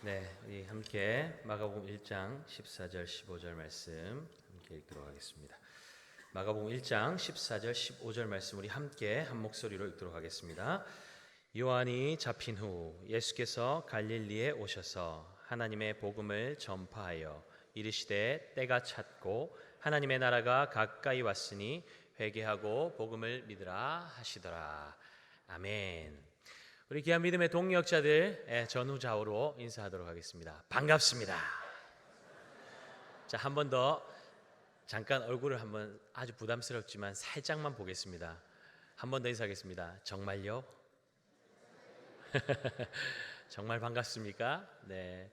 네, 우리 함께 마가복음 1장 14절 15절 말씀 함께 읽도록 하겠습니다. 마가복음 1장 14절 15절 말씀 우리 함께 한 목소리로 읽도록 하겠습니다. 요한이 잡힌 후 예수께서 갈릴리에 오셔서 하나님의 복음을 전파하여 이르시되 때가 찼고 하나님의 나라가 가까이 왔으니 회개하고 복음을 믿으라 하시더라. 아멘. 우리 귀한 믿음의 동역자들 전후좌우로 인사하도록 하겠습니다. 반갑습니다. 자, 한 번 더 잠깐 얼굴을 한번 아주 부담스럽지만 살짝만 보겠습니다. 한 번 더 인사하겠습니다. 정말요? 정말 반갑습니까? 네,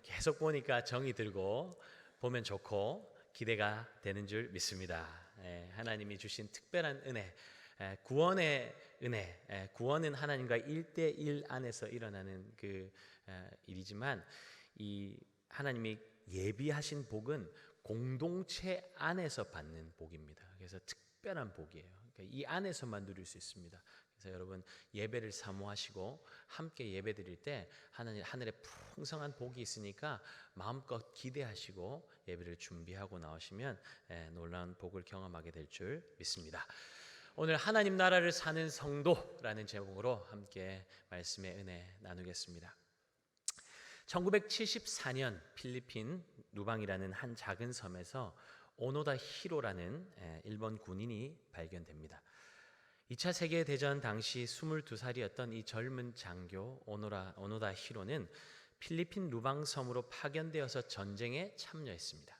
계속 보니까 정이 들고 보면 좋고 기대가 되는 줄 믿습니다. 하나님이 주신 특별한 은혜, 구원의 은혜, 구원은 하나님과 1대1 안에서 일어나는 그 일이지만 이 하나님이 예비하신 복은 공동체 안에서 받는 복입니다. 그래서 특별한 복이에요. 그러니까 이 안에서만 누릴 수 있습니다. 그래서 여러분 예배를 사모하시고 함께 예배 드릴 때 하늘에 풍성한 복이 있으니까 마음껏 기대하시고 예배를 준비하고 나오시면 놀라운 복을 경험하게 될 줄 믿습니다. 오늘 하나님 나라를 사는 성도라는 제목으로 함께 말씀의 은혜 나누겠습니다. 1974년 필리핀 누방이라는 한 작은 섬에서 오노다 히로라는 일본 군인이 발견됩니다. 2차 세계대전 당시 22살이었던 이 젊은 장교 오노다 히로는 필리핀 루방섬으로 파견되어서 전쟁에 참여했습니다.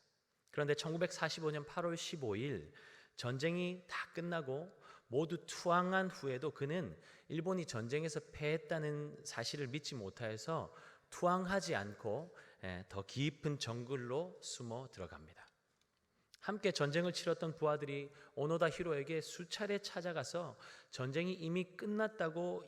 그런데 1945년 8월 15일 전쟁이 다 끝나고 모두 투항한 후에도 그는 일본이 전쟁에서 패했다는 사실을 믿지 못하여서 투항하지 않고 더 깊은 정글로 숨어 들어갑니다. 함께 전쟁을 치렀던 부하들이 오노다 히로에게 수차례 찾아가서 전쟁이 이미 끝났다고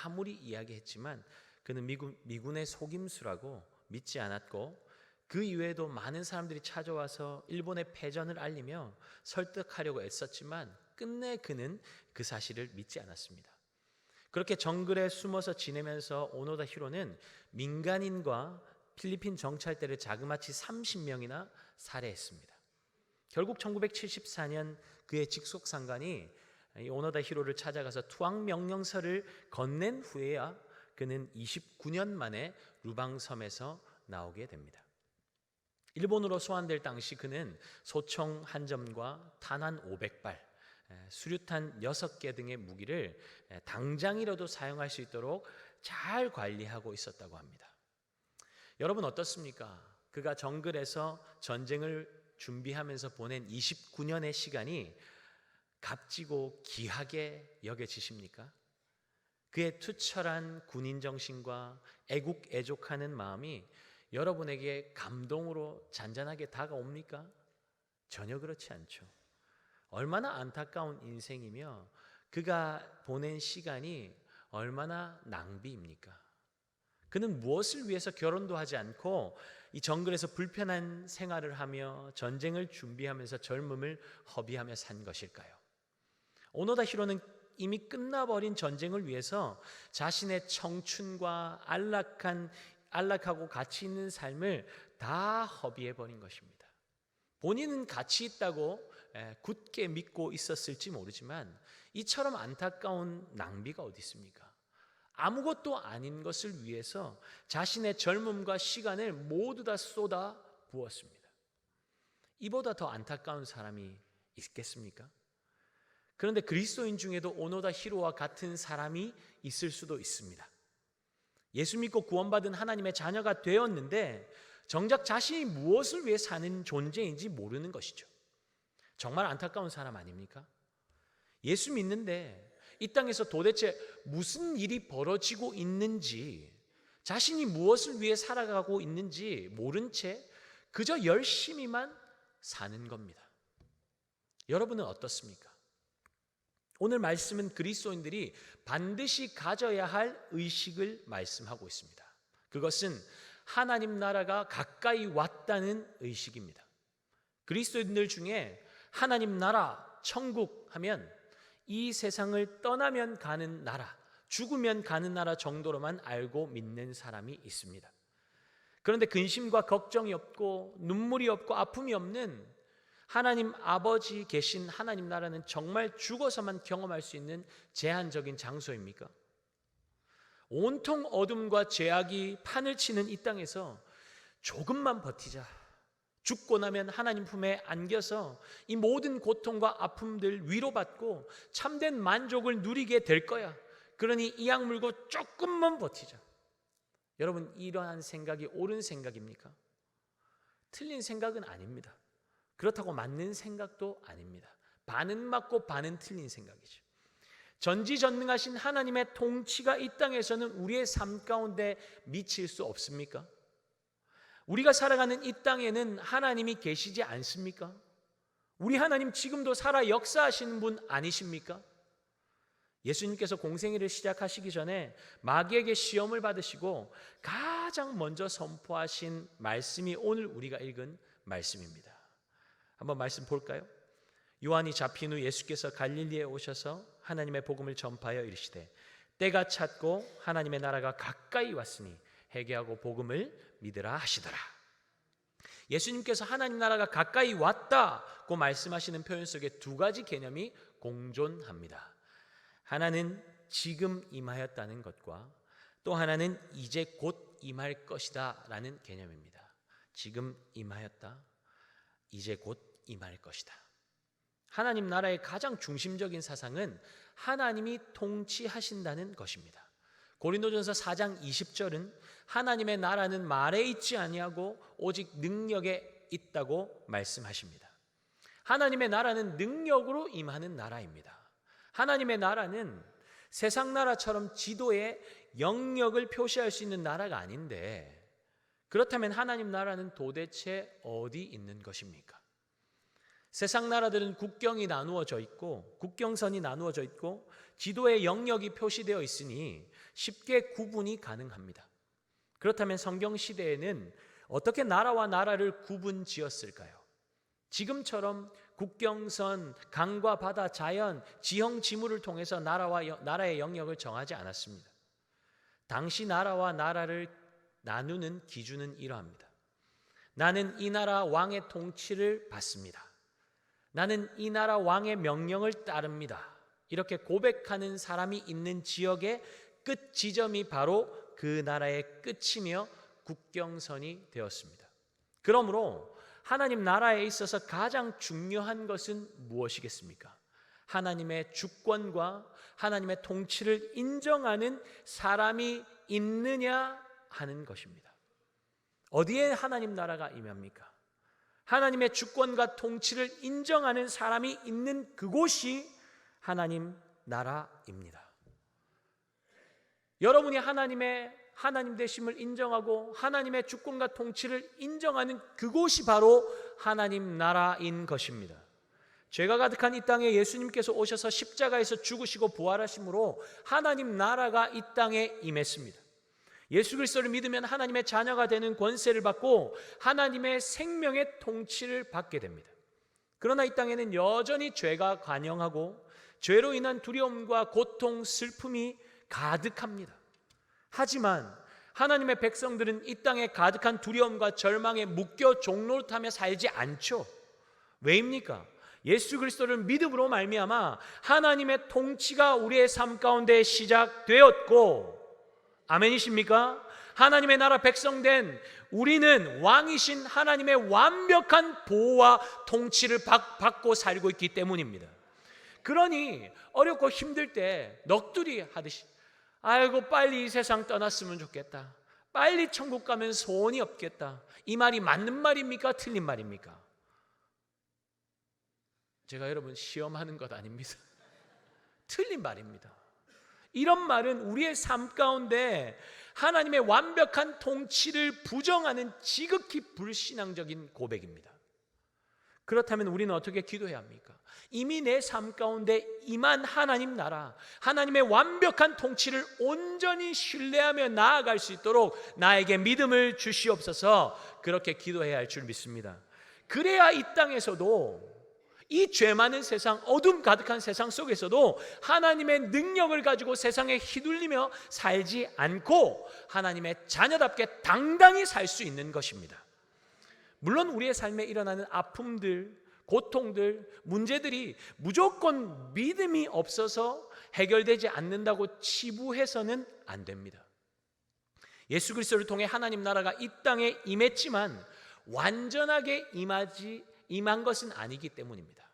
아무리 이야기했지만 그는 미군의 속임수라고 믿지 않았고 그 이외에도 많은 사람들이 찾아와서 일본의 패전을 알리며 설득하려고 애썼지만 끝내 그는 그 사실을 믿지 않았습니다. 그렇게 정글에 숨어서 지내면서 오노다 히로는 민간인과 필리핀 정찰대를 자그마치 30명이나 살해했습니다. 결국 1974년 그의 직속 상관이 오노다 히로를 찾아가서 투항 명령서를 건넨 후에야 그는 29년 만에 루방섬에서 나오게 됩니다. 일본으로 소환될 당시 그는 소총 1점과 탄환 500발, 수류탄 6개 등의 무기를 당장이라도 사용할 수 있도록 잘 관리하고 있었다고 합니다. 여러분 어떻습니까? 그가 정글에서 전쟁을 준비하면서 보낸 29년의 시간이 값지고 귀하게 여겨지십니까? 그의 투철한 군인 정신과 애국애족하는 마음이 여러분에게 감동으로 잔잔하게 다가옵니까? 전혀 그렇지 않죠. 얼마나 안타까운 인생이며 그가 보낸 시간이 얼마나 낭비입니까? 그는 무엇을 위해서 결혼도 하지 않고 이 정글에서 불편한 생활을 하며 전쟁을 준비하면서 젊음을 허비하며 산 것일까요? 오노다 히로는 이미 끝나버린 전쟁을 위해서 자신의 청춘과 안락하고 가치 있는 삶을 다 허비해버린 것입니다. 본인은 가치 있다고 굳게 믿고 있었을지 모르지만 이처럼 안타까운 낭비가 어디 있습니까? 아무것도 아닌 것을 위해서 자신의 젊음과 시간을 모두 다 쏟아 부었습니다. 이보다 더 안타까운 사람이 있겠습니까? 그런데 그리스도인 중에도 오노다 히로와 같은 사람이 있을 수도 있습니다. 예수 믿고 구원받은 하나님의 자녀가 되었는데 정작 자신이 무엇을 위해 사는 존재인지 모르는 것이죠. 정말 안타까운 사람 아닙니까? 예수 믿는데 이 땅에서 도대체 무슨 일이 벌어지고 있는지, 자신이 무엇을 위해 살아가고 있는지 모른 채 그저 열심히만 사는 겁니다. 여러분은 어떻습니까? 오늘 말씀은 그리스도인들이 반드시 가져야 할 의식을 말씀하고 있습니다. 그것은 하나님 나라가 가까이 왔다는 의식입니다. 그리스도인들 중에 하나님 나라, 천국 하면 이 세상을 떠나면 가는 나라, 죽으면 가는 나라 정도로만 알고 믿는 사람이 있습니다. 그런데 근심과 걱정이 없고 눈물이 없고 아픔이 없는 하나님 아버지 계신 하나님 나라는 정말 죽어서만 경험할 수 있는 제한적인 장소입니까? 온통 어둠과 죄악이 판을 치는 이 땅에서 조금만 버티자, 죽고 나면 하나님 품에 안겨서 이 모든 고통과 아픔들 위로받고 참된 만족을 누리게 될 거야. 그러니 이 약 물고 조금만 버티자. 여러분, 이러한 생각이 옳은 생각입니까? 틀린 생각은 아닙니다. 그렇다고 맞는 생각도 아닙니다. 반은 맞고 반은 틀린 생각이죠. 전지전능하신 하나님의 통치가 이 땅에서는 우리의 삶 가운데 미칠 수 없습니까? 우리가 살아가는 이 땅에는 하나님이 계시지 않습니까? 우리 하나님 지금도 살아 역사하시는 분 아니십니까? 예수님께서 공생애를 시작하시기 전에 마귀에게 시험을 받으시고 가장 먼저 선포하신 말씀이 오늘 우리가 읽은 말씀입니다. 한번 말씀 볼까요? 요한이 잡힌 후 예수께서 갈릴리에 오셔서 하나님의 복음을 전파하여 이르시되 때가 찼고 하나님의 나라가 가까이 왔으니 회개하고 복음을 믿으라 하시더라. 예수님께서 하나님 나라가 가까이 왔다고 말씀하시는 표현 속에 두 가지 개념이 공존합니다. 하나는 지금 임하였다는 것과 또 하나는 이제 곧 임할 것이다 라는 개념입니다. 지금 임하였다, 이제 곧 임할 것이다. 하나님 나라의 가장 중심적인 사상은 하나님이 통치하신다는 것입니다. 고린도전서 4장 20절은 하나님의 나라는 말에 있지 아니하고 오직 능력에 있다고 말씀하십니다. 하나님의 나라는 능력으로 임하는 나라입니다. 하나님의 나라는 세상 나라처럼 지도에 영역을 표시할 수 있는 나라가 아닌데, 그렇다면 하나님 나라는 도대체 어디 있는 것입니까? 세상 나라들은 국경이 나누어져 있고 국경선이 나누어져 있고 지도에 영역이 표시되어 있으니 쉽게 구분이 가능합니다. 그렇다면 성경 시대에는 어떻게 나라와 나라를 구분 지었을까요? 지금처럼 국경선, 강과 바다, 자연, 지형, 지물을 통해서 나라의 영역을 정하지 않았습니다. 당시 나라와 나라를 나누는 기준은 이러합니다. 나는 이 나라 왕의 통치를 받습니다. 나는 이 나라 왕의 명령을 따릅니다. 이렇게 고백하는 사람이 있는 지역의 끝 지점이 바로 그 나라의 끝이며 국경선이 되었습니다. 그러므로 하나님 나라에 있어서 가장 중요한 것은 무엇이겠습니까? 하나님의 주권과 하나님의 통치를 인정하는 사람이 있느냐 하는 것입니다. 어디에 하나님 나라가 임합니까? 하나님의 주권과 통치를 인정하는 사람이 있는 그곳이 하나님 나라입니다. 여러분이 하나님 되심을 인정하고 하나님의 주권과 통치를 인정하는 그곳이 바로 하나님 나라인 것입니다. 죄가 가득한 이 땅에 예수님께서 오셔서 십자가에서 죽으시고 부활하심으로 하나님 나라가 이 땅에 임했습니다. 예수 그리스도를 믿으면 하나님의 자녀가 되는 권세를 받고 하나님의 생명의 통치를 받게 됩니다. 그러나 이 땅에는 여전히 죄가 관영하고 죄로 인한 두려움과 고통, 슬픔이 가득합니다. 하지만 하나님의 백성들은 이 땅에 가득한 두려움과 절망에 묶여 종노릇하며 살지 않죠. 왜입니까? 예수 그리스도를 믿음으로 말미암아 하나님의 통치가 우리의 삶 가운데 시작되었고, 아멘이십니까? 하나님의 나라 백성된 우리는 왕이신 하나님의 완벽한 보호와 통치를 받고 살고 있기 때문입니다. 그러니 어렵고 힘들 때 넋두리 하듯이 아이고 빨리 이 세상 떠났으면 좋겠다, 빨리 천국 가면 소원이 없겠다, 이 말이 맞는 말입니까? 틀린 말입니까? 제가 여러분 시험하는 것 아닙니다. 틀린 말입니다. 이런 말은 우리의 삶 가운데 하나님의 완벽한 통치를 부정하는 지극히 불신앙적인 고백입니다. 그렇다면 우리는 어떻게 기도해야 합니까? 이미 내 삶 가운데 임한 하나님 나라, 하나님의 완벽한 통치를 온전히 신뢰하며 나아갈 수 있도록 나에게 믿음을 주시옵소서. 그렇게 기도해야 할 줄 믿습니다. 그래야 이 땅에서도 이 죄 많은 세상, 어둠 가득한 세상 속에서도 하나님의 능력을 가지고 세상에 휘둘리며 살지 않고 하나님의 자녀답게 당당히 살 수 있는 것입니다. 물론 우리의 삶에 일어나는 아픔들, 고통들, 문제들이 무조건 믿음이 없어서 해결되지 않는다고 치부해서는 안 됩니다. 예수 그리스도를 통해 하나님 나라가 이 땅에 임했지만 완전하게 임한 것은 아니기 때문입니다.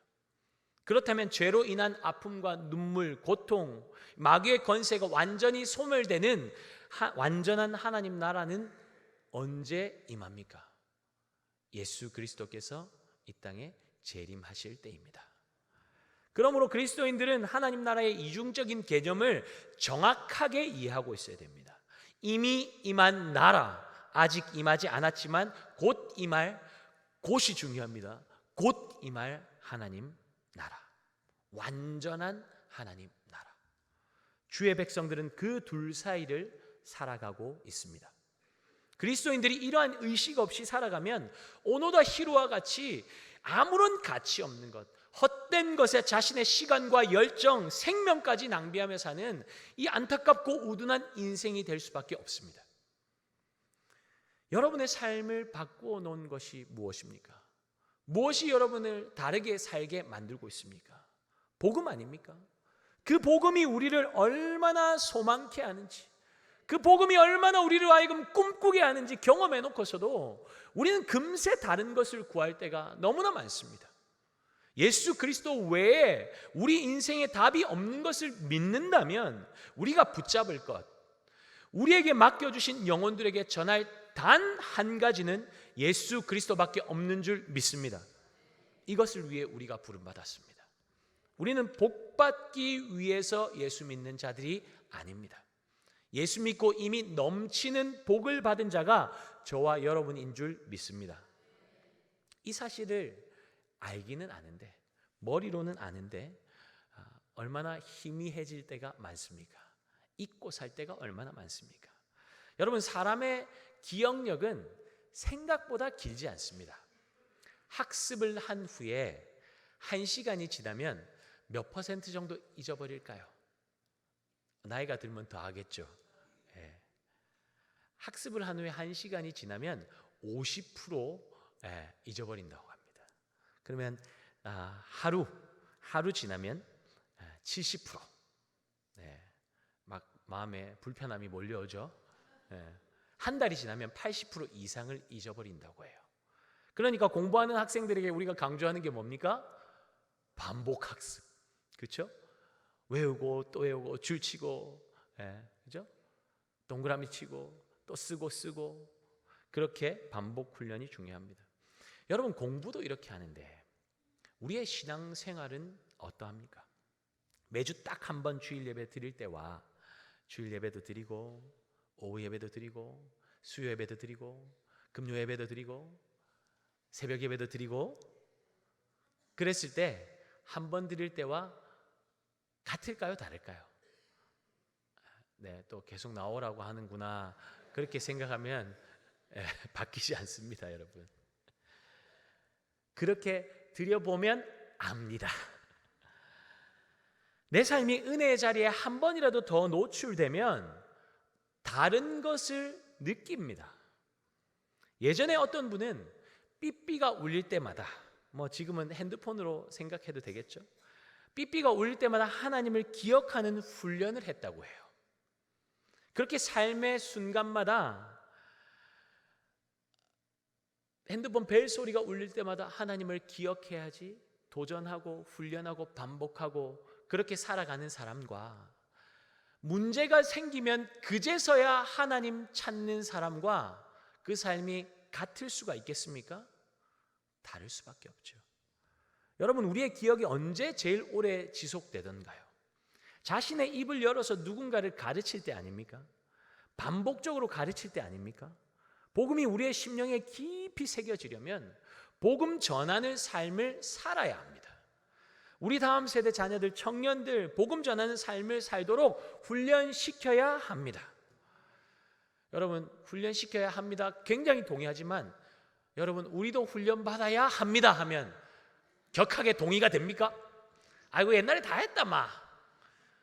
그렇다면 죄로 인한 아픔과 눈물, 고통, 마귀의 권세가 완전히 소멸되는 완전한 하나님 나라는 언제 임합니까? 예수 그리스도께서 이 땅에 재림하실 때입니다. 그러므로 그리스도인들은 하나님 나라의 이중적인 개념을 정확하게 이해하고 있어야 됩니다. 이미 임한 나라, 아직 임하지 않았지만 곧 임할 곳이 중요합니다. 곧 임할 하나님 나라, 완전한 하나님 나라. 주의 백성들은 그 둘 사이를 살아가고 있습니다. 그리스도인들이 이러한 의식 없이 살아가면 오노다 히로와 같이 아무런 가치 없는 것, 헛된 것에 자신의 시간과 열정, 생명까지 낭비하며 사는 이 안타깝고 우둔한 인생이 될 수밖에 없습니다. 여러분의 삶을 바꾸어 놓은 것이 무엇입니까? 무엇이 여러분을 다르게 살게 만들고 있습니까? 복음 아닙니까? 그 복음이 우리를 얼마나 소망케 하는지, 그 복음이 얼마나 우리를 하여금 꿈꾸게 하는지 경험해 놓고서도 우리는 금세 다른 것을 구할 때가 너무나 많습니다. 예수 그리스도 외에 우리 인생에 답이 없는 것을 믿는다면 우리가 붙잡을 것, 우리에게 맡겨주신 영혼들에게 전할 단 한 가지는 예수 그리스도밖에 없는 줄 믿습니다. 이것을 위해 우리가 부름받았습니다. 우리는 복받기 위해서 예수 믿는 자들이 아닙니다. 예수 믿고 이미 넘치는 복을 받은 자가 저와 여러분인 줄 믿습니다. 이 사실을 알기는 아는데, 머리로는 아는데 얼마나 희미해질 때가 많습니까? 잊고 살 때가 얼마나 많습니까? 여러분, 사람의 기억력은 생각보다 길지 않습니다. 학습을 한 후에 1시간이 지나면 몇 % 정도 잊어버릴까요? 나이가 들면 더 하겠죠. 예. 학습을 한 후에 1시간이 지나면 50% 잊어버린다고 합니다. 그러면 하루 지나면 70%. 막 마음에 불편함이 몰려오죠. 한 달이 지나면 80% 이상을 잊어버린다고 해요. 그러니까 공부하는 학생들에게 우리가 강조하는 게 뭡니까? 반복 학습. 그렇죠? 외우고 또 외우고 줄치고, 그죠? 동그라미 치고 또 쓰고 그렇게 반복 훈련이 중요합니다. 여러분, 공부도 이렇게 하는데 우리의 신앙생활은 어떠합니까? 매주 딱 한 번 주일 예배 드릴 때와 주일 예배도 드리고 오후 예배도 드리고 수요 예배도 드리고 금요 예배도 드리고 새벽 예배도 드리고 그랬을 때 한 번 드릴 때와 같을까요? 다를까요? 네, 또 계속 나오라고 하는구나 그렇게 생각하면 바뀌지 않습니다, 여러분. 그렇게 드려보면 압니다. 내 삶이 은혜의 자리에 한 번이라도 더 노출되면 다른 것을 느낍니다. 예전에 어떤 분은 삐삐가 울릴 때마다, 지금은 핸드폰으로 생각해도 되겠죠? 삐삐가 울릴 때마다 하나님을 기억하는 훈련을 했다고 해요. 그렇게 삶의 순간마다 핸드폰 벨 소리가 울릴 때마다 하나님을 기억해야지 도전하고 훈련하고 반복하고 그렇게 살아가는 사람과 문제가 생기면 그제서야 하나님 찾는 사람과 그 삶이 같을 수가 있겠습니까? 다를 수밖에 없죠. 여러분, 우리의 기억이 언제 제일 오래 지속되던가요? 자신의 입을 열어서 누군가를 가르칠 때 아닙니까? 반복적으로 가르칠 때 아닙니까? 복음이 우리의 심령에 깊이 새겨지려면 복음 전하는 삶을 살아야 합니다. 우리 다음 세대 자녀들, 청년들 복음 전하는 삶을 살도록 훈련시켜야 합니다. 여러분, 훈련시켜야 합니다. 굉장히 동의하지만 여러분, 우리도 훈련받아야 합니다 하면 격하게 동의가 됩니까? 아이고 옛날에 다 했다 마.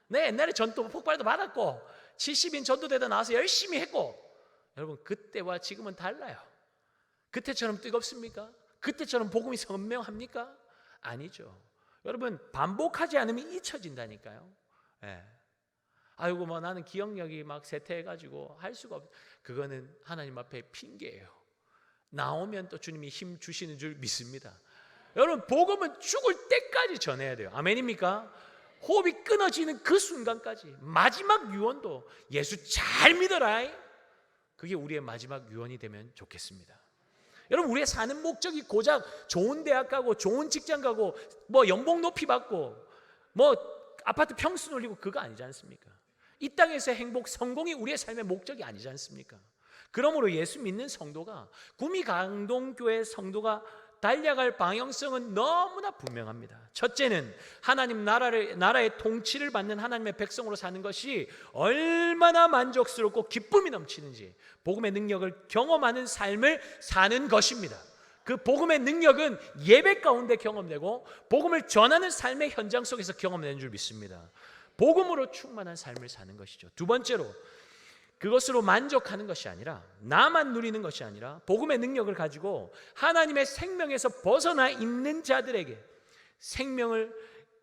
내 옛날에 전도 폭발도 받았고 70인 전도대도 나와서 열심히 했고. 여러분 그때와 지금은 달라요. 그때처럼 뜨겁습니까? 그때처럼 복음이 선명합니까? 아니죠. 여러분 반복하지 않으면 잊혀진다니까요. 예. 아이고 뭐 나는 기억력이 막 쇠퇴해가지고 할 수가 없. 그거는 하나님 앞에 핑계예요. 나오면 또 주님이 힘 주시는 줄 믿습니다. 여러분 복음은 죽을 때까지 전해야 돼요. 아멘입니까? 호흡이 끊어지는 그 순간까지 마지막 유언도 예수 잘 믿어라. 그게 우리의 마지막 유언이 되면 좋겠습니다. 여러분 우리의 사는 목적이 고작 좋은 대학 가고 좋은 직장 가고 뭐 연봉 높이 받고 뭐 아파트 평수 올리고 그거 아니지 않습니까? 이 땅에서의 행복, 성공이 우리의 삶의 목적이 아니지 않습니까? 그러므로 예수 믿는 성도가 구미강동교회 성도가 달려갈 방향성은 너무나 분명합니다. 첫째는 하나님 나라의 통치를 받는 하나님의 백성으로 사는 것이 얼마나 만족스럽고 기쁨이 넘치는지 복음의 능력을 경험하는 삶을 사는 것입니다. 그 복음의 능력은 예배 가운데 경험되고 복음을 전하는 삶의 현장 속에서 경험되는 줄 믿습니다. 복음으로 충만한 삶을 사는 것이죠. 두 번째로 그것으로 만족하는 것이 아니라 나만 누리는 것이 아니라 복음의 능력을 가지고 하나님의 생명에서 벗어나 있는 자들에게 생명을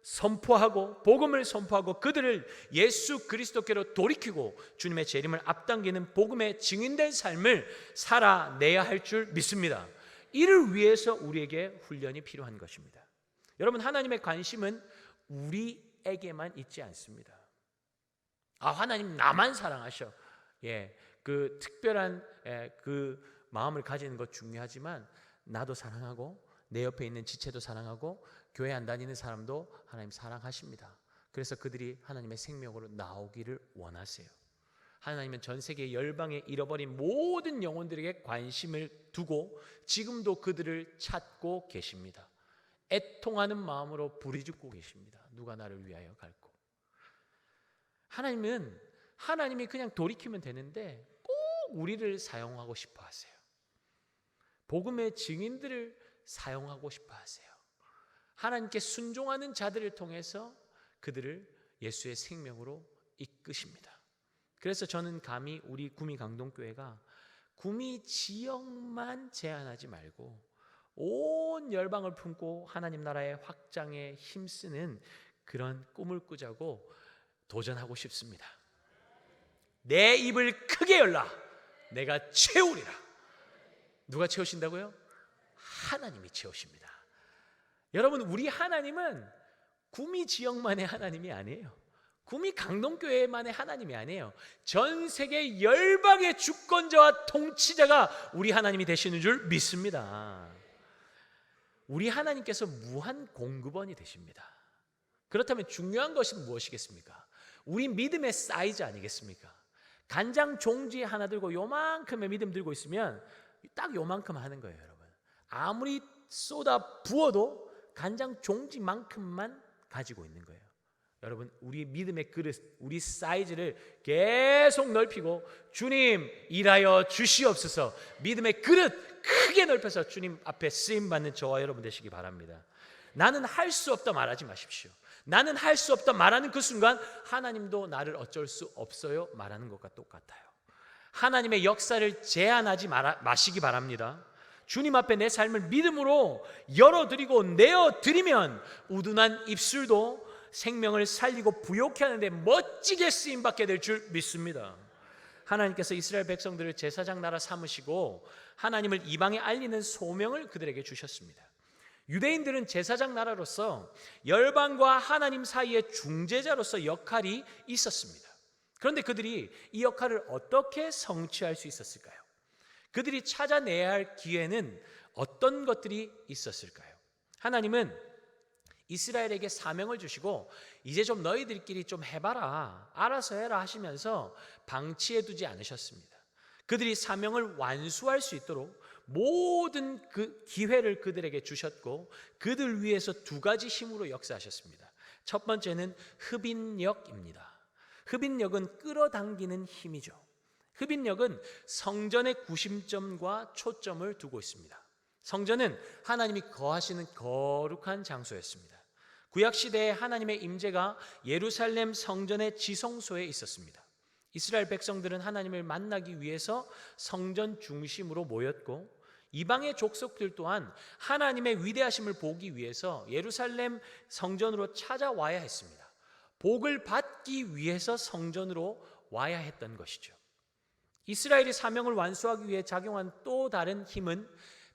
선포하고 복음을 선포하고 그들을 예수 그리스도께로 돌이키고 주님의 재림을 앞당기는 복음의 증인된 삶을 살아내야 할 줄 믿습니다. 이를 위해서 우리에게 훈련이 필요한 것입니다. 여러분 하나님의 관심은 우리에게만 있지 않습니다. 하나님 나만 사랑하셔. 그 특별한 그 마음을 가지는 것 중요하지만 나도 사랑하고 내 옆에 있는 지체도 사랑하고 교회 안 다니는 사람도 하나님 사랑하십니다. 그래서 그들이 하나님의 생명으로 나오기를 원하세요. 하나님은 전 세계 열방에 잃어버린 모든 영혼들에게 관심을 두고 지금도 그들을 찾고 계십니다. 애통하는 마음으로 부르짖고 계십니다. 누가 나를 위하여 갈고. 하나님이 그냥 돌이키면 되는데 꼭 우리를 사용하고 싶어 하세요. 복음의 증인들을 사용하고 싶어 하세요. 하나님께 순종하는 자들을 통해서 그들을 예수의 생명으로 이끄십니다. 그래서 저는 감히 우리 구미 강동교회가 구미 지역만 제한하지 말고 온 열방을 품고 하나님 나라의 확장에 힘쓰는 그런 꿈을 꾸자고 도전하고 싶습니다. 내 입을 크게 열라 내가 채우리라. 누가 채우신다고요? 하나님이 채우십니다. 여러분 우리 하나님은 구미 지역만의 하나님이 아니에요. 구미 강동교회만의 하나님이 아니에요. 전 세계 열방의 주권자와 통치자가 우리 하나님이 되시는 줄 믿습니다. 우리 하나님께서 무한 공급원이 되십니다. 그렇다면 중요한 것은 무엇이겠습니까? 우리 믿음의 사이즈 아니겠습니까? 간장 종지 하나 들고 요만큼의 믿음 들고 있으면 딱 요만큼 하는 거예요, 여러분. 아무리 쏟아 부어도 간장 종지만큼만 가지고 있는 거예요. 여러분 우리 믿음의 그릇, 우리 사이즈를 계속 넓히고 주님 일하여 주시옵소서. 믿음의 그릇 크게 넓혀서 주님 앞에 쓰임받는 저와 여러분 되시기 바랍니다. 나는 할 수 없다 말하지 마십시오. 나는 할 수 없다 말하는 그 순간 하나님도 나를 어쩔 수 없어요 말하는 것과 똑같아요. 하나님의 역사를 제한하지 마시기 바랍니다. 주님 앞에 내 삶을 믿음으로 열어드리고 내어드리면 우둔한 입술도 생명을 살리고 부욕케 하는데 멋지게 쓰임받게 될 줄 믿습니다. 하나님께서 이스라엘 백성들을 제사장 나라 삼으시고 하나님을 이방에 알리는 소명을 그들에게 주셨습니다. 유대인들은 제사장 나라로서 열방과 하나님 사이의 중재자로서 역할이 있었습니다. 그런데 그들이 이 역할을 어떻게 성취할 수 있었을까요? 그들이 찾아내야 할 기회는 어떤 것들이 있었을까요? 하나님은 이스라엘에게 사명을 주시고 이제 좀 너희들끼리 좀 해봐라, 알아서 해라 하시면서 방치해 두지 않으셨습니다. 그들이 사명을 완수할 수 있도록 모든 그 기회를 그들에게 주셨고 그들 위해서 두 가지 힘으로 역사하셨습니다. 첫 번째는 흡인력입니다. 흡인력은 끌어당기는 힘이죠. 흡인력은 성전의 구심점과 초점을 두고 있습니다. 성전은 하나님이 거하시는 거룩한 장소였습니다. 구약 시대에 하나님의 임재가 예루살렘 성전의 지성소에 있었습니다. 이스라엘 백성들은 하나님을 만나기 위해서 성전 중심으로 모였고, 이방의 족속들 또한 하나님의 위대하심을 보기 위해서 예루살렘 성전으로 찾아와야 했습니다. 복을 받기 위해서 성전으로 와야 했던 것이죠. 이스라엘이 사명을 완수하기 위해 작용한 또 다른 힘은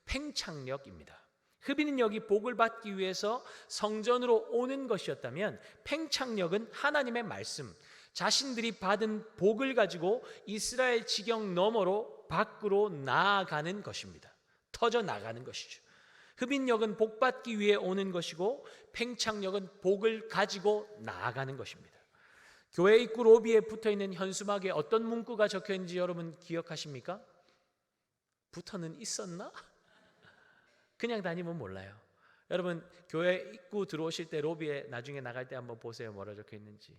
팽창력입니다. 흡인력이 복을 받기 위해서 성전으로 오는 것이었다면, 팽창력은 하나님의 말씀, 자신들이 받은 복을 가지고 이스라엘 지경 너머로 밖으로 나아가는 것입니다. 터져 나가는 것이죠. 흡인력은 복 받기 위해 오는 것이고, 팽창력은 복을 가지고 나아가는 것입니다. 교회 입구 로비에 붙어있는 현수막에 어떤 문구가 적혀있는지 여러분 기억하십니까? 붙어는 있었나? 그냥 다니면 몰라요. 여러분 교회 입구 들어오실 때 로비에 나중에 나갈 때 한번 보세요. 뭐라 적혀있는지.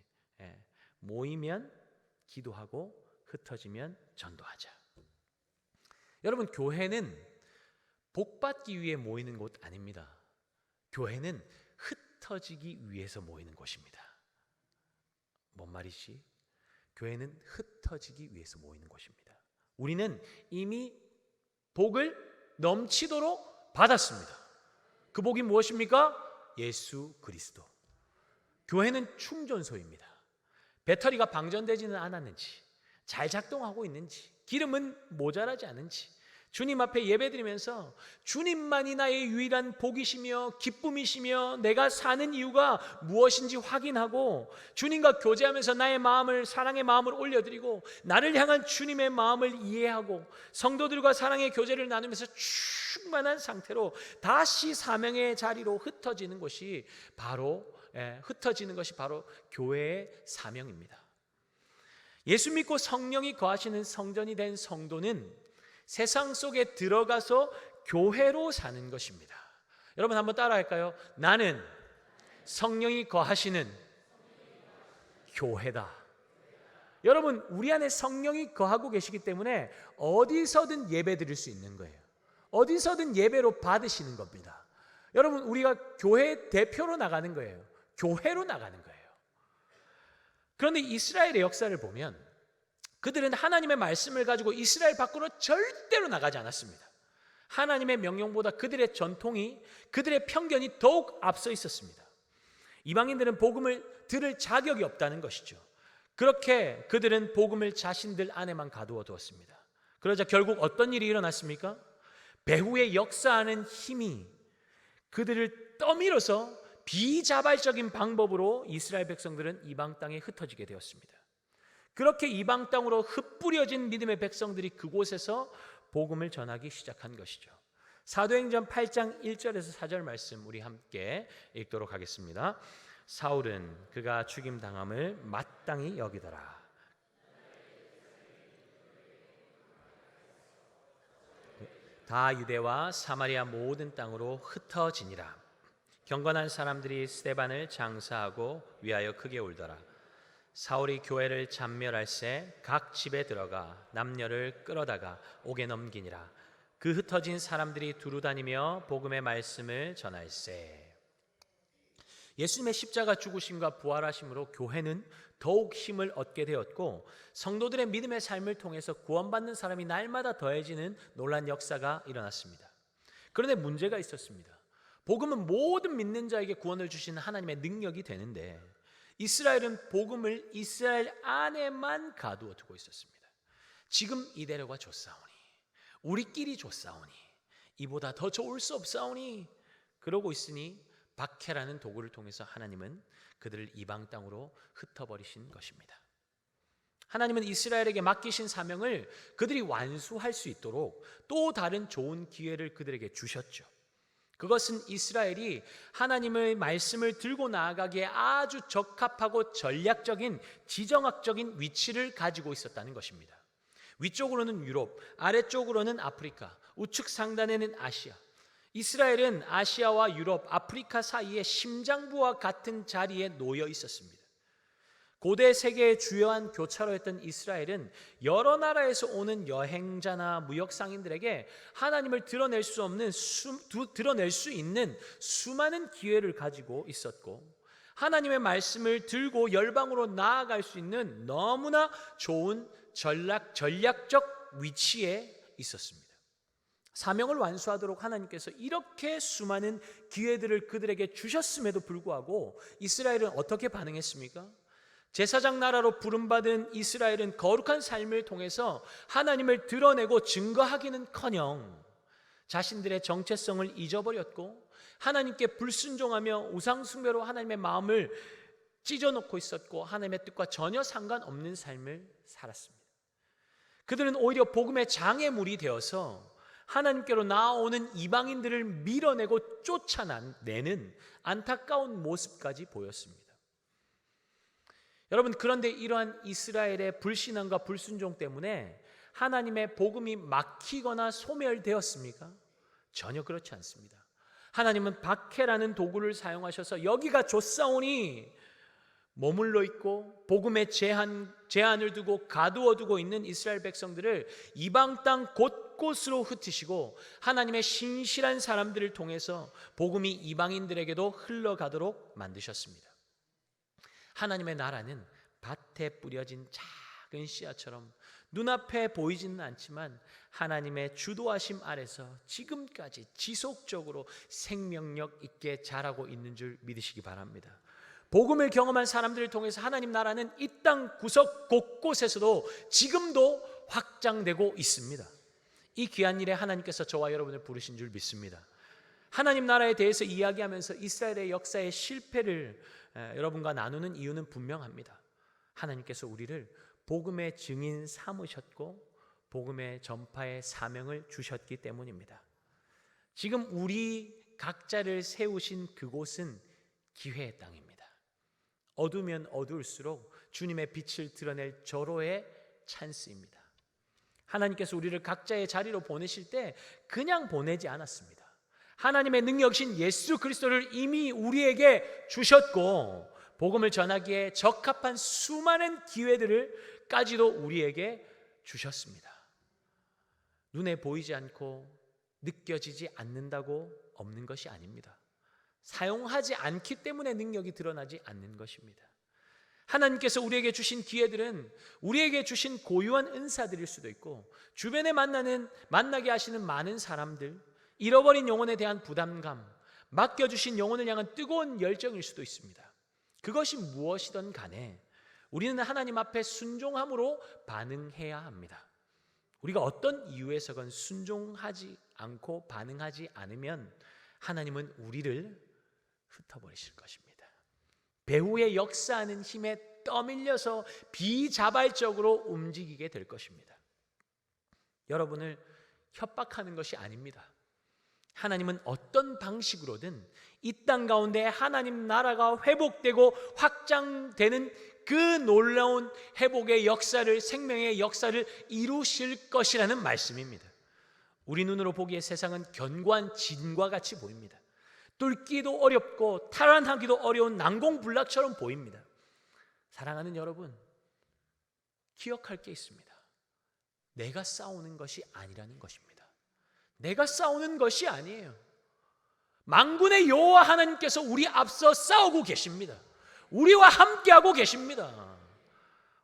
모이면 기도하고 흩어지면 전도하자. 여러분 교회는 복 받기 위해 모이는 곳 아닙니다. 교회는 흩어지기 위해서 모이는 곳입니다. 뭔 말이지? 교회는 흩어지기 위해서 모이는 곳입니다. 우리는 이미 복을 넘치도록 받았습니다. 그 복이 무엇입니까? 예수 그리스도. 교회는 충전소입니다. 배터리가 방전되지는 않았는지, 잘 작동하고 있는지, 기름은 모자라지 않은지, 주님 앞에 예배드리면서 주님만이 나의 유일한 복이시며 기쁨이시며 내가 사는 이유가 무엇인지 확인하고, 주님과 교제하면서 나의 마음을, 사랑의 마음을 올려드리고, 나를 향한 주님의 마음을 이해하고 성도들과 사랑의 교제를 나누면서 충만한 상태로 다시 사명의 자리로 흩어지는 것이 바로 교회의 사명입니다. 예수 믿고 성령이 거하시는 성전이 된 성도는 세상 속에 들어가서 교회로 사는 것입니다. 여러분 한번 따라 할까요? 나는 성령이 거하시는 교회다. 여러분 우리 안에 성령이 거하고 계시기 때문에 어디서든 예배 드릴 수 있는 거예요. 어디서든 예배로 받으시는 겁니다. 여러분 우리가 교회 대표로 나가는 거예요. 교회로 나가는 거예요. 그런데 이스라엘의 역사를 보면 그들은 하나님의 말씀을 가지고 이스라엘 밖으로 절대로 나가지 않았습니다. 하나님의 명령보다 그들의 전통이, 그들의 편견이 더욱 앞서 있었습니다. 이방인들은 복음을 들을 자격이 없다는 것이죠. 그렇게 그들은 복음을 자신들 안에만 가두어 두었습니다. 그러자 결국 어떤 일이 일어났습니까? 배후에 역사하는 힘이 그들을 떠밀어서 비자발적인 방법으로 이스라엘 백성들은 이방 땅에 흩어지게 되었습니다. 그렇게 이방 땅으로 흩뿌려진 믿음의 백성들이 그곳에서 복음을 전하기 시작한 것이죠. 사도행전 8장 1절에서 4절 말씀 우리 함께 읽도록 하겠습니다. 사울은 그가 죽임당함을 마땅히 여기더라. 다 유대와 사마리아 모든 땅으로 흩어지니라. 경건한 사람들이 스데반을 장사하고 위하여 크게 울더라. 사울이 교회를 잔멸할새 각 집에 들어가 남녀를 끌어다가 옥에 넘기니라. 그 흩어진 사람들이 두루다니며 복음의 말씀을 전할새. 예수님의 십자가 죽으심과 부활하심으로 교회는 더욱 힘을 얻게 되었고, 성도들의 믿음의 삶을 통해서 구원받는 사람이 날마다 더해지는 놀라운 역사가 일어났습니다. 그런데 문제가 있었습니다. 복음은 모든 믿는 자에게 구원을 주시는 하나님의 능력이 되는데, 이스라엘은 복음을 이스라엘 안에만 가두어 두고 있었습니다. 지금 이대로가 좋사오니, 우리끼리 좋사오니, 이보다 더 좋을 수 없사오니, 그러고 있으니 박해라는 도구를 통해서 하나님은 그들을 이방 땅으로 흩어버리신 것입니다. 하나님은 이스라엘에게 맡기신 사명을 그들이 완수할 수 있도록 또 다른 좋은 기회를 그들에게 주셨죠. 그것은 이스라엘이 하나님의 말씀을 들고 나아가기에 아주 적합하고 전략적인 지정학적인 위치를 가지고 있었다는 것입니다. 위쪽으로는 유럽, 아래쪽으로는 아프리카, 우측 상단에는 아시아. 이스라엘은 아시아와 유럽, 아프리카 사이에 심장부와 같은 자리에 놓여 있었습니다. 고대 세계의 주요한 교차로였던 이스라엘은 여러 나라에서 오는 여행자나 무역 상인들에게 하나님을 드러낼 수 있는 수많은 기회를 가지고 있었고, 하나님의 말씀을 들고 열방으로 나아갈 수 있는 너무나 좋은 전략적 위치에 있었습니다. 사명을 완수하도록 하나님께서 이렇게 수많은 기회들을 그들에게 주셨음에도 불구하고 이스라엘은 어떻게 반응했습니까? 제사장 나라로 부름받은 이스라엘은 거룩한 삶을 통해서 하나님을 드러내고 증거하기는커녕 자신들의 정체성을 잊어버렸고, 하나님께 불순종하며 우상숭배로 하나님의 마음을 찢어놓고 있었고, 하나님의 뜻과 전혀 상관없는 삶을 살았습니다. 그들은 오히려 복음의 장애물이 되어서 하나님께로 나아오는 이방인들을 밀어내고 쫓아내는 안타까운 모습까지 보였습니다. 여러분, 그런데 이러한 이스라엘의 불신앙과 불순종 때문에 하나님의 복음이 막히거나 소멸되었습니까? 전혀 그렇지 않습니다. 하나님은 박해라는 도구를 사용하셔서 여기가 좋사오니 머물러 있고 복음의 제한을 두고 가두어 두고 있는 이스라엘 백성들을 이방 땅 곳곳으로 흩으시고 하나님의 신실한 사람들을 통해서 복음이 이방인들에게도 흘러가도록 만드셨습니다. 하나님의 나라는 밭에 뿌려진 작은 씨앗처럼 눈앞에 보이지는 않지만 하나님의 주도하심 아래서 지금까지 지속적으로 생명력 있게 자라고 있는 줄 믿으시기 바랍니다. 복음을 경험한 사람들을 통해서 하나님 나라는 이 땅 구석 곳곳에서도 지금도 확장되고 있습니다. 이 귀한 일에 하나님께서 저와 여러분을 부르신 줄 믿습니다. 하나님 나라에 대해서 이야기하면서 이스라엘의 역사의 실패를 여러분과 나누는 이유는 분명합니다. 하나님께서 우리를 복음의 증인 삼으셨고 복음의 전파의 사명을 주셨기 때문입니다. 지금 우리 각자를 세우신 그곳은 기회의 땅입니다. 어두우면 어두울수록 주님의 빛을 드러낼 절호의 찬스입니다. 하나님께서 우리를 각자의 자리로 보내실 때 그냥 보내지 않았습니다. 하나님의 능력이신 예수 그리스도를 이미 우리에게 주셨고 복음을 전하기에 적합한 수많은 기회들을까지도 우리에게 주셨습니다. 눈에 보이지 않고 느껴지지 않는다고 없는 것이 아닙니다. 사용하지 않기 때문에 능력이 드러나지 않는 것입니다. 하나님께서 우리에게 주신 기회들은 우리에게 주신 고유한 은사들일 수도 있고, 주변에 만나게 하시는 많은 사람들, 잃어버린 영혼에 대한 부담감, 맡겨주신 영혼을 향한 뜨거운 열정일 수도 있습니다. 그것이 무엇이든 간에 우리는 하나님 앞에 순종함으로 반응해야 합니다. 우리가 어떤 이유에서건 순종하지 않고 반응하지 않으면 하나님은 우리를 흩어버리실 것입니다. 배후의 역사하는 힘에 떠밀려서 비자발적으로 움직이게 될 것입니다. 여러분을 협박하는 것이 아닙니다. 하나님은 어떤 방식으로든 이 땅 가운데 하나님 나라가 회복되고 확장되는 그 놀라운 회복의 역사를, 생명의 역사를 이루실 것이라는 말씀입니다. 우리 눈으로 보기에 세상은 견고한 진과 같이 보입니다. 뚫기도 어렵고 탈환하기도 어려운 난공불락처럼 보입니다. 사랑하는 여러분, 기억할 게 있습니다. 내가 싸우는 것이 아니라는 것입니다. 내가 싸우는 것이 아니에요. 만군의 여호와 하나님께서 우리 앞서 싸우고 계십니다. 우리와 함께하고 계십니다.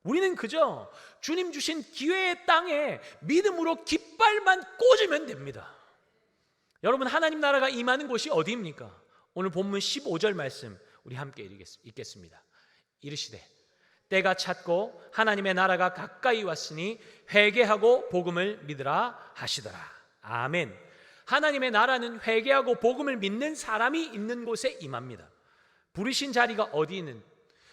우리는 그저 주님 주신 기회의 땅에 믿음으로 깃발만 꽂으면 됩니다. 여러분, 하나님 나라가 임하는 곳이 어디입니까? 오늘 본문 15절 말씀 우리 함께 읽겠습니다. 이르시되 때가 찼고 하나님의 나라가 가까이 왔으니 회개하고 복음을 믿으라 하시더라. 아멘. 하나님의 나라는 회개하고 복음을 믿는 사람이 있는 곳에 임합니다. 부르신 자리가 어디는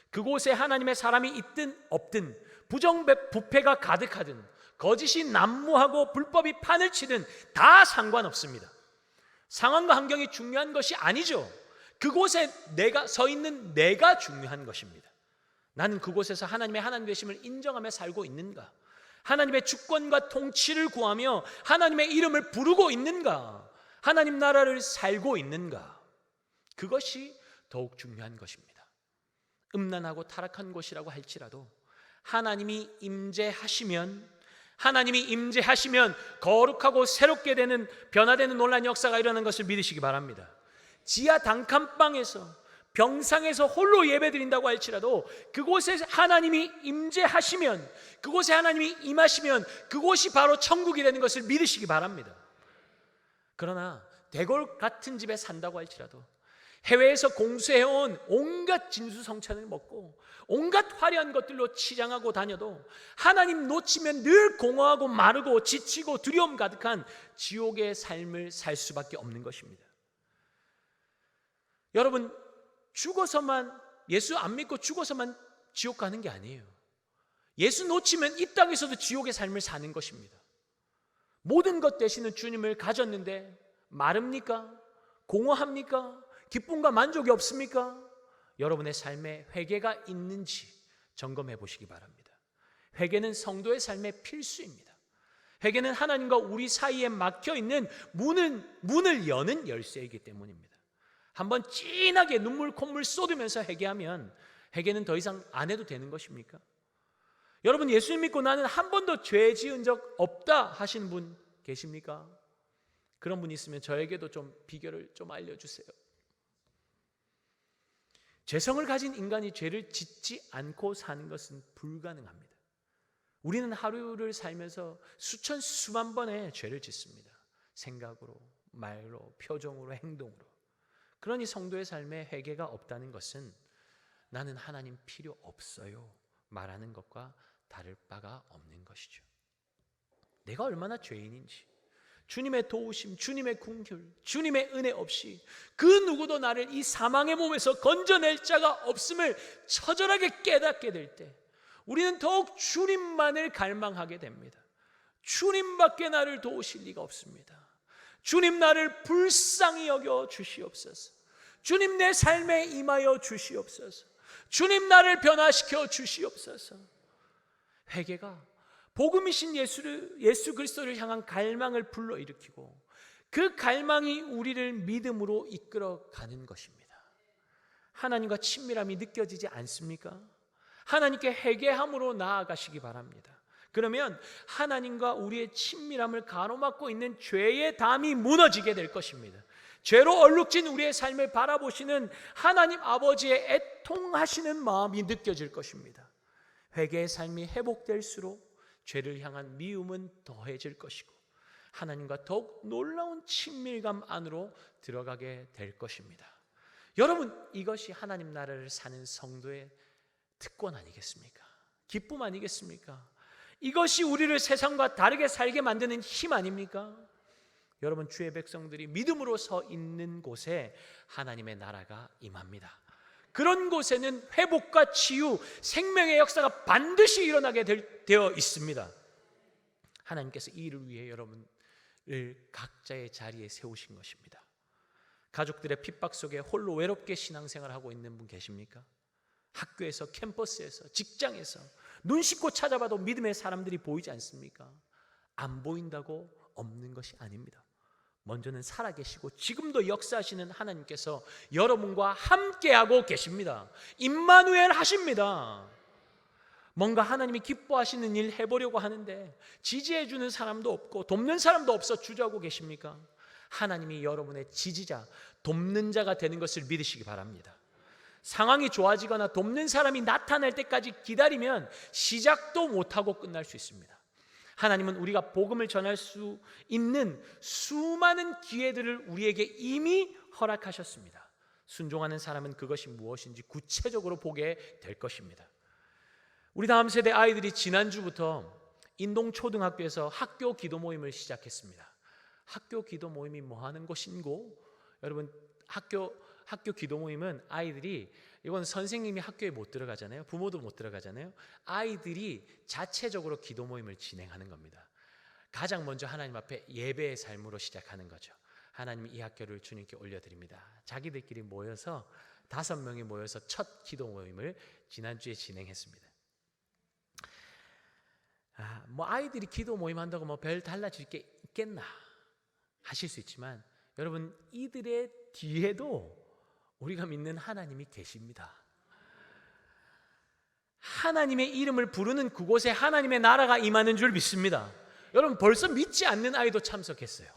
그곳에 하나님의 사람이 있든 없든, 부정부패가 가득하든 거짓이 난무하고 불법이 판을 치든 다 상관없습니다. 상황과 환경이 중요한 것이 아니죠. 그곳에 내가 서 있는 내가 중요한 것입니다. 나는 그곳에서 하나님의 하나님 되심을 인정하며 살고 있는가? 하나님의 주권과 통치를 구하며 하나님의 이름을 부르고 있는가? 하나님 나라를 살고 있는가? 그것이 더욱 중요한 것입니다. 음란하고 타락한 곳이라고 할지라도 하나님이 임재하시면 거룩하고 새롭게 되는, 변화되는 놀라운 역사가 일어나는 것을 믿으시기 바랍니다. 지하 단칸방에서, 병상에서 홀로 예배드린다고 할지라도 그곳에 하나님이 임재하시면, 그곳에 하나님이 임하시면 그곳이 바로 천국이 되는 것을 믿으시기 바랍니다. 그러나 대궐 같은 집에 산다고 할지라도, 해외에서 공수해온 온갖 진수성찬을 먹고 온갖 화려한 것들로 치장하고 다녀도 하나님 놓치면 늘 공허하고 마르고 지치고 두려움 가득한 지옥의 삶을 살 수밖에 없는 것입니다. 여러분, 죽어서만, 예수 안 믿고 죽어서만 지옥 가는 게 아니에요. 예수 놓치면 이 땅에서도 지옥의 삶을 사는 것입니다. 모든 것 되시는 주님을 가졌는데 마릅니까? 공허합니까? 기쁨과 만족이 없습니까? 여러분의 삶에 회개가 있는지 점검해 보시기 바랍니다. 회개는 성도의 삶의 필수입니다. 회개는 하나님과 우리 사이에 막혀있는 문을 여는 열쇠이기 때문입니다. 한번 진하게 눈물 콧물 쏟으면서 회개하면 회개는 더 이상 안 해도 되는 것입니까? 여러분, 예수님 믿고 나는 한 번도 죄 지은 적 없다 하시는 분 계십니까? 그런 분 있으면 저에게도 좀 비결을 좀 알려주세요. 죄성을 가진 인간이 죄를 짓지 않고 사는 것은 불가능합니다. 우리는 하루를 살면서 수만 번의 죄를 짓습니다. 생각으로, 말로, 표정으로, 행동으로. 그러니 성도의 삶에 회개가 없다는 것은 나는 하나님 필요 없어요 말하는 것과 다를 바가 없는 것이죠. 내가 얼마나 죄인인지, 주님의 도우심, 주님의 긍휼, 주님의 은혜 없이 그 누구도 나를 이 사망의 몸에서 건져낼 자가 없음을 처절하게 깨닫게 될 때 우리는 더욱 주님만을 갈망하게 됩니다. 주님밖에 나를 도우실 리가 없습니다. 주님, 나를 불쌍히 여겨 주시옵소서. 주님, 내 삶에 임하여 주시옵소서. 주님, 나를 변화시켜 주시옵소서. 회개가 복음이신 예수 그리스도를 향한 갈망을 불러일으키고 그 갈망이 우리를 믿음으로 이끌어가는 것입니다. 하나님과 친밀함이 느껴지지 않습니까? 하나님께 회개함으로 나아가시기 바랍니다. 그러면 하나님과 우리의 친밀함을 가로막고 있는 죄의 담이 무너지게 될 것입니다. 죄로 얼룩진 우리의 삶을 바라보시는 하나님 아버지의 애통하시는 마음이 느껴질 것입니다. 회개의 삶이 회복될수록 죄를 향한 미움은 더해질 것이고 하나님과 더욱 놀라운 친밀감 안으로 들어가게 될 것입니다. 여러분, 이것이 하나님 나라를 사는 성도의 특권 아니겠습니까? 기쁨 아니겠습니까? 이것이 우리를 세상과 다르게 살게 만드는 힘 아닙니까? 여러분, 주의 백성들이 믿음으로 서 있는 곳에 하나님의 나라가 임합니다. 그런 곳에는 회복과 치유, 생명의 역사가 반드시 일어나게 되어 있습니다. 하나님께서 이 일을 위해 여러분을 각자의 자리에 세우신 것입니다. 가족들의 핍박 속에 홀로 외롭게 신앙생활하고 있는 분 계십니까? 학교에서, 캠퍼스에서, 직장에서 눈 씻고 찾아봐도 믿음의 사람들이 보이지 않습니까? 안 보인다고 없는 것이 아닙니다. 먼저는 살아계시고 지금도 역사하시는 하나님께서 여러분과 함께하고 계십니다. 임마누엘 하십니다. 뭔가 하나님이 기뻐하시는 일 해보려고 하는데 지지해주는 사람도 없고 돕는 사람도 없어 주저하고 계십니까? 하나님이 여러분의 지지자, 돕는 자가 되는 것을 믿으시기 바랍니다. 상황이 좋아지거나 돕는 사람이 나타날 때까지 기다리면 시작도 못하고 끝날 수 있습니다. 하나님은 우리가 복음을 전할 수 있는 수많은 기회들을 우리에게 이미 허락하셨습니다. 순종하는 사람은 그것이 무엇인지 구체적으로 보게 될 것입니다. 우리 다음 세대 아이들이 지난주부터 인동초등학교에서 학교 기도 모임을 시작했습니다. 학교 기도 모임이 뭐 하는 곳인고? 여러분, 학교 기도 모임은 아이들이, 이건 선생님이 학교에 못 들어가잖아요. 부모도 못 들어가잖아요. 아이들이 자체적으로 기도 모임을 진행하는 겁니다. 가장 먼저 하나님 앞에 예배의 삶으로 시작하는 거죠. 하나님, 이 학교를 주님께 올려드립니다. 자기들끼리 모여서 5명이 모여서 첫 기도 모임을 지난주에 진행했습니다. 아이들이 기도 모임 한다고 별 달라질 게 있겠나 하실 수 있지만, 여러분, 이들의 뒤에도 우리가 믿는 하나님이 계십니다. 하나님의 이름을 부르는 그곳에 하나님의 나라가 임하는 줄 믿습니다. 여러분, 벌써 믿지 않는 아이도 참석했어요.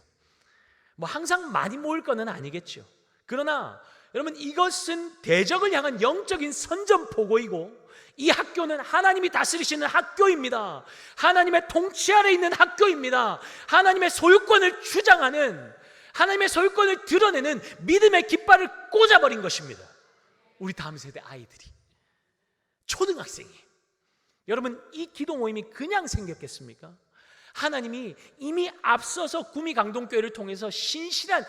뭐 항상 많이 모일 거는 아니겠죠. 그러나 여러분, 이것은 대적을 향한 영적인 선전포고이고, 이 학교는 하나님이 다스리시는 학교입니다. 하나님의 통치 아래 있는 학교입니다. 하나님의 소유권을 주장하는, 하나님의 소유권을 드러내는 믿음의 깃발을 꽂아버린 것입니다. 우리 다음 세대 아이들이, 초등학생이. 여러분, 이 기도 모임이 그냥 생겼겠습니까? 하나님이 이미 앞서서 구미 강동교회를 통해서 신실한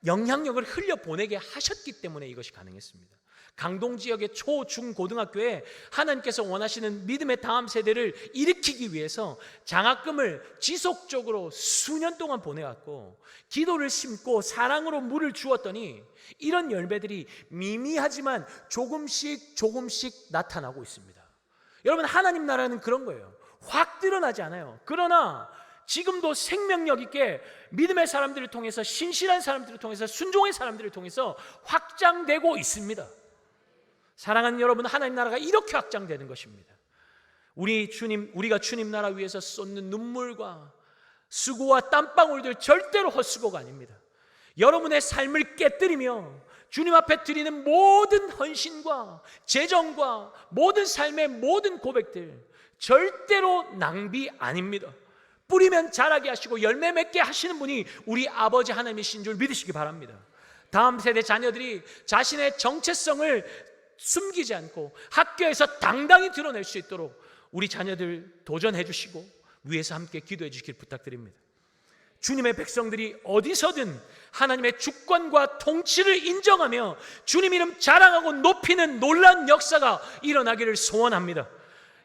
영향력을 흘려보내게 하셨기 때문에 이것이 가능했습니다. 강동 지역의 초, 중, 고등학교에 하나님께서 원하시는 믿음의 다음 세대를 일으키기 위해서 장학금을 지속적으로 수년 동안 보내왔고, 기도를 심고 사랑으로 물을 주었더니 이런 열매들이 미미하지만 조금씩 나타나고 있습니다. 여러분, 하나님 나라는 그런 거예요. 확 드러나지 않아요. 그러나 지금도 생명력 있게 믿음의 사람들을 통해서, 신실한 사람들을 통해서, 순종의 사람들을 통해서 확장되고 있습니다. 사랑하는 여러분, 하나님 나라가 이렇게 확장되는 것입니다. 우리가 주님 나라 위해서 쏟는 눈물과 수고와 땀방울들 절대로 헛수고가 아닙니다. 여러분의 삶을 깨뜨리며 주님 앞에 드리는 모든 헌신과 재정과 모든 삶의 모든 고백들 절대로 낭비 아닙니다. 뿌리면 자라게 하시고 열매 맺게 하시는 분이 우리 아버지 하나님이신 줄 믿으시기 바랍니다. 다음 세대 자녀들이 자신의 정체성을 숨기지 않고 학교에서 당당히 드러낼 수 있도록 우리 자녀들 도전해 주시고 위에서 함께 기도해 주시길 부탁드립니다. 주님의 백성들이 어디서든 하나님의 주권과 통치를 인정하며 주님 이름 자랑하고 높이는 놀라운 역사가 일어나기를 소원합니다.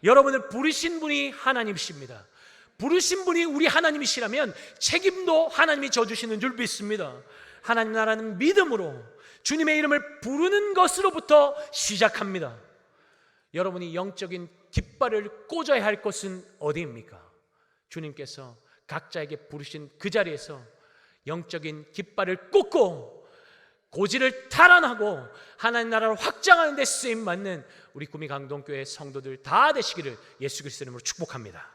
여러분을 부르신 분이 하나님이십니다. 부르신 분이 우리 하나님이시라면 책임도 하나님이 져주시는 줄 믿습니다. 하나님 나라는 믿음으로 주님의 이름을 부르는 것으로부터 시작합니다. 여러분이 영적인 깃발을 꽂아야 할 곳은 어디입니까? 주님께서 각자에게 부르신 그 자리에서 영적인 깃발을 꽂고 고지를 탈환하고 하나님 나라를 확장하는 데 쓰임받는 우리 구미 강동교회 성도들 다 되시기를 예수 그리스도 이름으로 축복합니다.